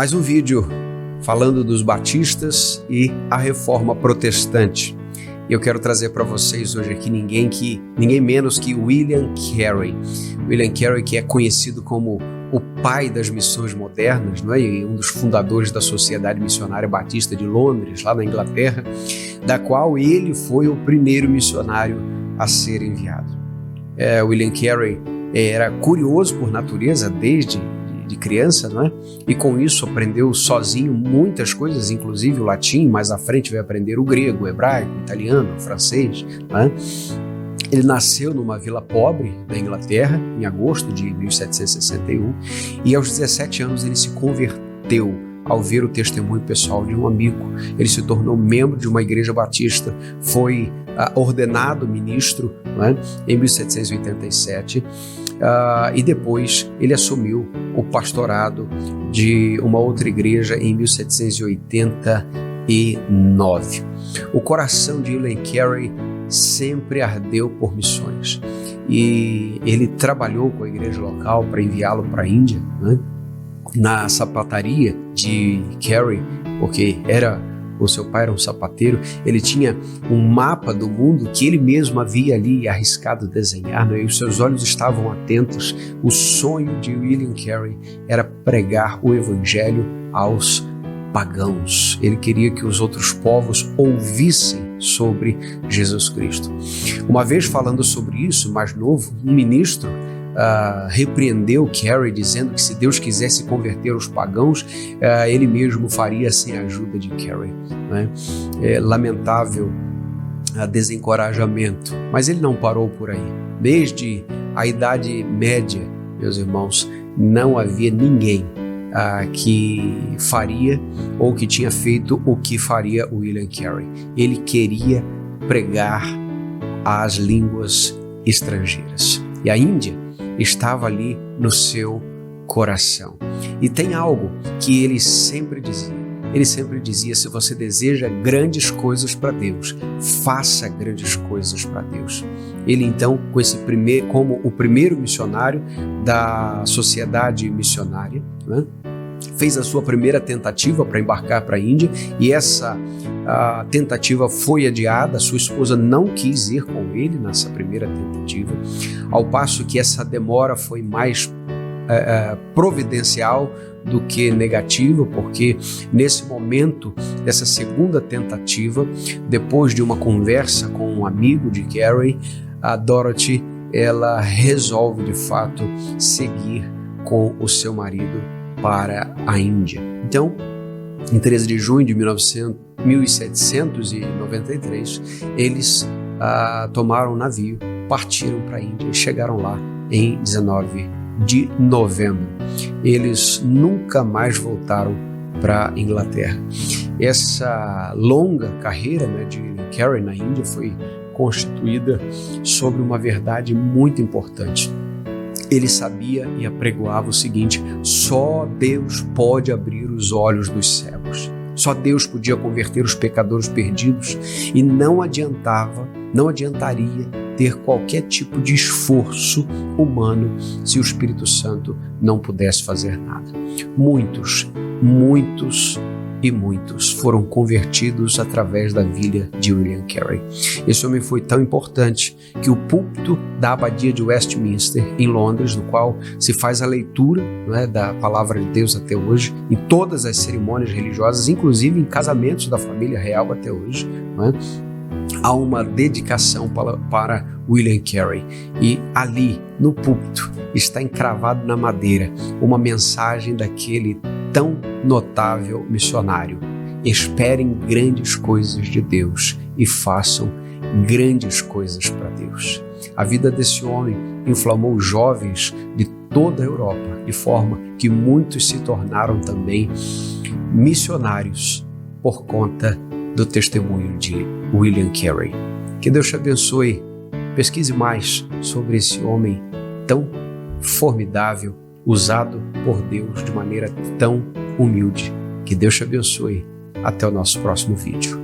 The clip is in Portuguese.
Mais um vídeo falando dos batistas e a reforma protestante. E eu quero trazer para vocês hoje aqui ninguém menos que William Carey. William Carey, que é conhecido como o pai das missões modernas, não é? E um dos fundadores da Sociedade Missionária Batista de Londres, lá na Inglaterra, da qual ele foi o primeiro missionário a ser enviado. William Carey era curioso por natureza desde de criança, não é? E com isso aprendeu sozinho muitas coisas, inclusive o latim. Mais à frente veio aprender o grego, o hebraico, o italiano, o francês, não é? Ele nasceu numa vila pobre da Inglaterra em agosto de 1761 e aos 17 anos ele se converteu ao ver o testemunho pessoal de um amigo. Ele se tornou membro de uma igreja batista, foi ordenado ministro, não é? Em 1787 e depois ele assumiu o pastorado de uma outra igreja em 1789. O coração de William Carey sempre ardeu por missões e ele trabalhou com a igreja local para enviá-lo para a Índia, né? Na sapataria de Carey, porque o seu pai era um sapateiro, ele tinha um mapa do mundo que ele mesmo havia ali arriscado desenhar, né? E os seus olhos estavam atentos. O sonho de William Carey era pregar o evangelho aos pagãos. Ele queria que os outros povos ouvissem sobre Jesus Cristo. Uma vez falando sobre isso, mais novo, um ministro repreendeu Carey, dizendo que se Deus quisesse converter os pagãos, ele mesmo faria sem a ajuda de Carey, né? Lamentável desencorajamento, mas ele não parou por aí. Desde a Idade Média, meus irmãos, não havia ninguém que faria ou que tinha feito o que faria William Carey. Ele queria pregar as línguas estrangeiras. E a Índia estava ali no seu coração. E tem algo que ele sempre dizia. Ele sempre dizia: se você deseja grandes coisas para Deus, faça grandes coisas para Deus. Ele então, como o primeiro missionário da sociedade missionária, né, fez a sua primeira tentativa para embarcar para a Índia, e essa tentativa foi adiada. Sua esposa não quis ir com ele nessa primeira tentativa, ao passo que essa demora foi mais providencial do que negativa, porque nesse momento dessa segunda tentativa, depois de uma conversa com um amigo de Carey, a Dorothy, ela resolve de fato seguir com o seu marido para a Índia. Então, em 13 de junho de 1793, eles tomaram um navio, partiram para a Índia e chegaram lá em 19 de novembro. Eles nunca mais voltaram para a Inglaterra. Essa longa carreira, né, de Carey na Índia foi constituída sobre uma verdade muito importante. Ele sabia e apregoava o seguinte: só Deus pode abrir os olhos dos cegos. Só Deus podia converter os pecadores perdidos, e não adiantaria ter qualquer tipo de esforço humano se o Espírito Santo não pudesse fazer nada. Muitos foram convertidos através da vida de William Carey. Esse homem foi tão importante que o púlpito da abadia de Westminster, em Londres, no qual se faz a leitura, não é, da palavra de Deus até hoje, em todas as cerimônias religiosas, inclusive em casamentos da família real até hoje, não é? Há uma dedicação para William Carey, e ali no púlpito está encravado na madeira uma mensagem daquele tão notável missionário: esperem grandes coisas de Deus e façam grandes coisas para Deus. A vida desse homem inflamou jovens de toda a Europa, de forma que muitos se tornaram também missionários por conta do testemunho de William Carey. Que Deus te abençoe. Pesquise mais sobre esse homem tão formidável, usado por Deus de maneira tão humilde. Que Deus te abençoe. Até o nosso próximo vídeo.